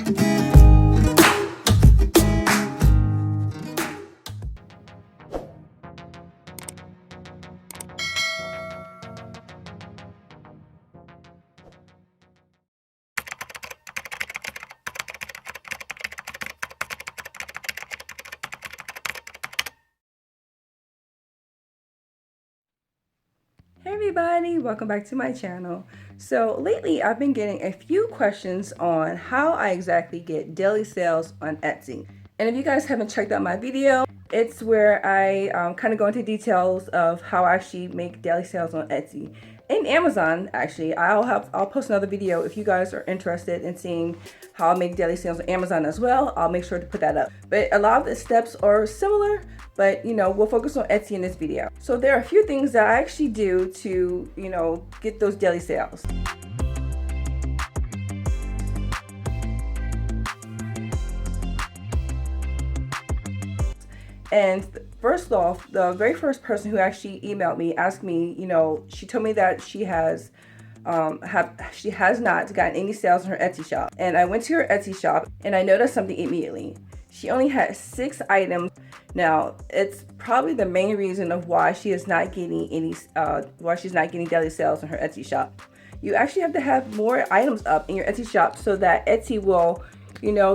Hey everybody, welcome back to my channel. So lately I've been getting a few questions on how I exactly get daily sales on Etsy. And if you guys haven't checked out my video, it's where I kind of go into details of how I actually make daily sales on Etsy. And Amazon, actually, I'll post another video if you guys are interested in seeing how I make daily sales on Amazon as well. I'll make sure to put that up. But a lot of the steps are similar, but we'll focus on Etsy in this video. So there are a few things that I actually do to, get those daily sales. And first off, the very first person who actually emailed me asked me, she told me that she has not gotten any sales on her Etsy shop. And I went to her Etsy shop and I noticed something immediately. She only had 6 items. Now, it's probably the main reason of why she is not getting why she's not getting daily sales on her Etsy shop. You actually have to have more items up in your Etsy shop so that Etsy will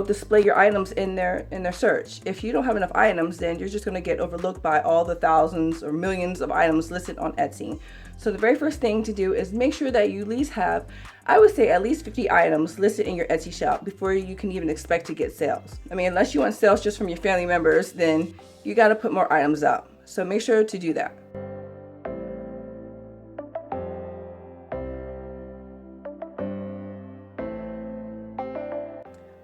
display your items in their search. If you don't have enough items, then you're just going to get overlooked by all the thousands or millions of items listed on Etsy. So the very first thing to do is make sure that you at least have, I would say, at least 50 items listed in your Etsy shop before you can even expect to get sales. I mean, unless you want sales just from your family members, then you got to put more items up. So make sure to do that.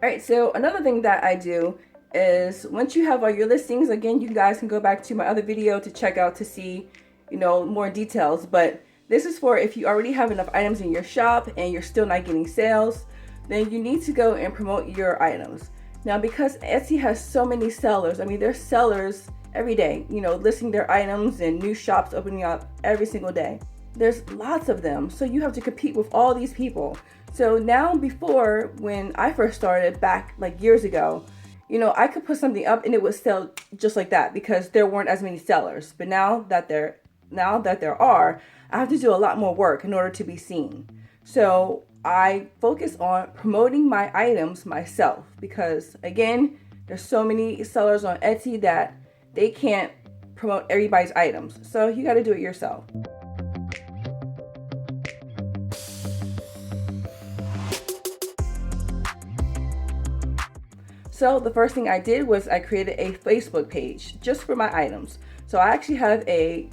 Alright, so another thing that I do is once you have all your listings, again, you guys can go back to my other video to check out to see, more details. But this is for if you already have enough items in your shop and you're still not getting sales, then you need to go and promote your items. Now, because Etsy has so many sellers, I mean, there's sellers every day, listing their items and new shops opening up every single day. There's lots of them, so you have to compete with all these people. So now, before, when I first started back like years ago, I could put something up and it would sell just like that because there weren't as many sellers. But now that there are, I have to do a lot more work in order to be seen. So I focus on promoting my items myself because, again, there's so many sellers on Etsy that they can't promote everybody's items. So you got to do it yourself. So the first thing I did was I created a Facebook page just for my items. So I actually have a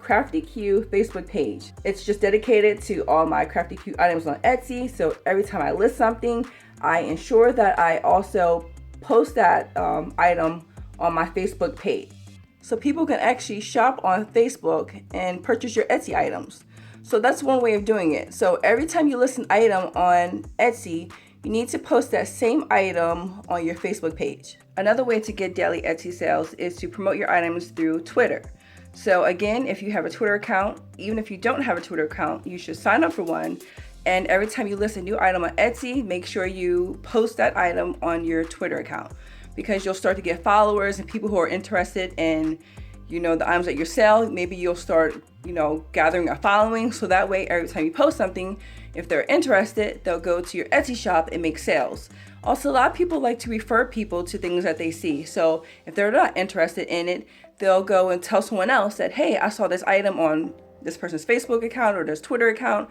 Crafty Q Facebook page. It's just dedicated to all my Crafty Q items on Etsy. So every time I list something, I ensure that I also post that item on my Facebook page. So people can actually shop on Facebook and purchase your Etsy items. So that's one way of doing it. So every time you list an item on Etsy, you need to post that same item on your Facebook page. Another way to get daily Etsy sales is to promote your items through Twitter. So again, if you have a Twitter account, even if you don't have a Twitter account, you should sign up for one. And every time you list a new item on Etsy, make sure you post that item on your Twitter account because you'll start to get followers and people who are interested in, the items that you sell. Maybe you'll start, gathering a following. So that way, every time you post something, if they're interested, they'll go to your Etsy shop and make sales. Also, a lot of people like to refer people to things that they see. So if they're not interested in it, they'll go and tell someone else that, hey, I saw this item on this person's Facebook account or this Twitter account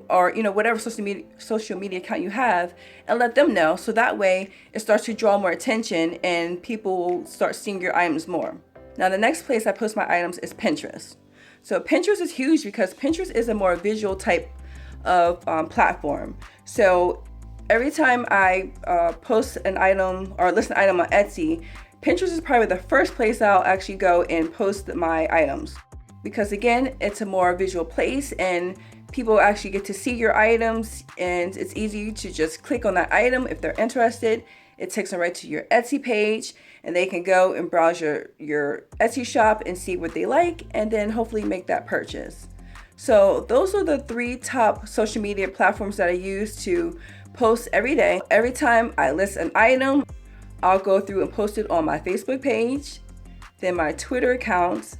or, whatever social media account you have, and let them know. So that way it starts to draw more attention and people will start seeing your items more. Now, the next place I post my items is Pinterest. So Pinterest is huge because Pinterest is a more visual type of platform. So every time I post an item or list an item on Etsy, Pinterest is probably the first place I'll actually go and post my items. Because again, it's a more visual place and people actually get to see your items and it's easy to just click on that item if they're interested. It takes them right to your Etsy page and they can go and browse your Etsy shop and see what they like and then hopefully make that purchase. So those are the 3 top social media platforms that I use to post every day. Every time I list an item, I'll go through and post it on my Facebook page, then my Twitter accounts,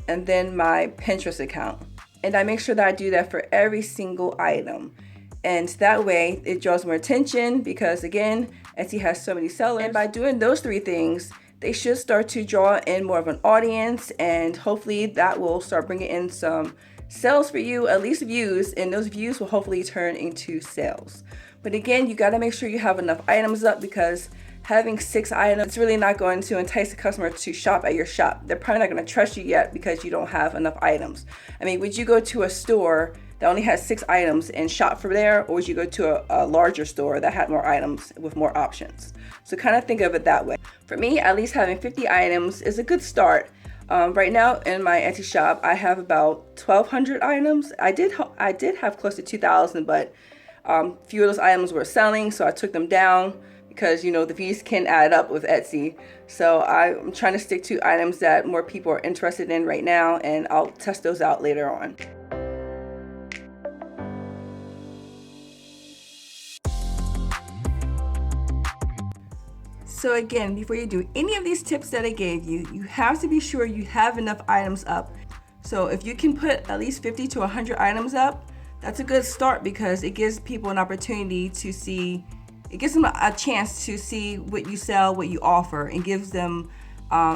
and then my Pinterest account. And I make sure that I do that for every single item. And that way it draws more attention because, again, Etsy has so many sellers. And by doing those 3 things, they should start to draw in more of an audience, and hopefully that will start bringing in some sales for you, at least views, and those views will hopefully turn into sales. But again, you got to make sure you have enough items up, because having 6 items, it's really not going to entice the customer to shop at your shop. They're probably not going to trust you yet because you don't have enough items. I mean, would you go to a store that only has 6 items and shop from there, or would you go to a larger store that had more items with more options? So kind of think of it that way. For me, at least having 50 items is a good start. Right now in my Etsy shop, I have about 1,200 items. I did have close to 2,000, but few of those items were selling, so I took them down because, you know, the fees can add up with Etsy. So I'm trying to stick to items that more people are interested in right now, and I'll test those out later on. So again, before you do any of these tips that I gave you, you have to be sure you have enough items up. So if you can put at least 50 to 100 items up, that's a good start, because it gives people an opportunity to see, it gives them a chance to see what you sell, what you offer, and gives them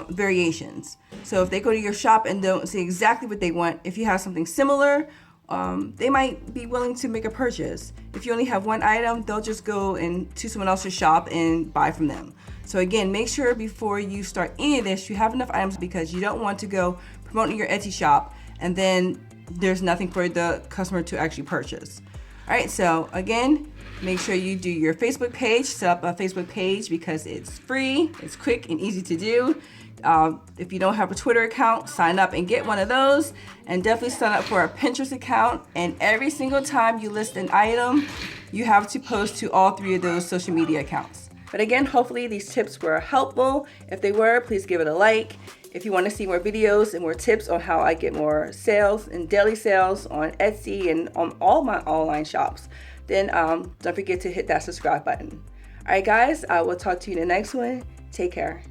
variations. So if they go to your shop and don't see exactly what they want, if you have something similar, they might be willing to make a purchase. If you only have 1 item, they'll just go to someone else's shop and buy from them. So again, make sure before you start any of this, you have enough items, because you don't want to go promoting your Etsy shop and then there's nothing for the customer to actually purchase. All right, so again, make sure you do your Facebook page, set up a Facebook page, because it's free, it's quick and easy to do. If you don't have a Twitter account, sign up and get one of those, and definitely sign up for a Pinterest account. And every single time you list an item, you have to post to all 3 of those social media accounts. But again, hopefully these tips were helpful. If they were, please give it a like. If you want to see more videos and more tips on how I get more sales and daily sales on Etsy and on all my online shops, then don't forget to hit that subscribe button. All right, guys, I will talk to you in the next one. Take care.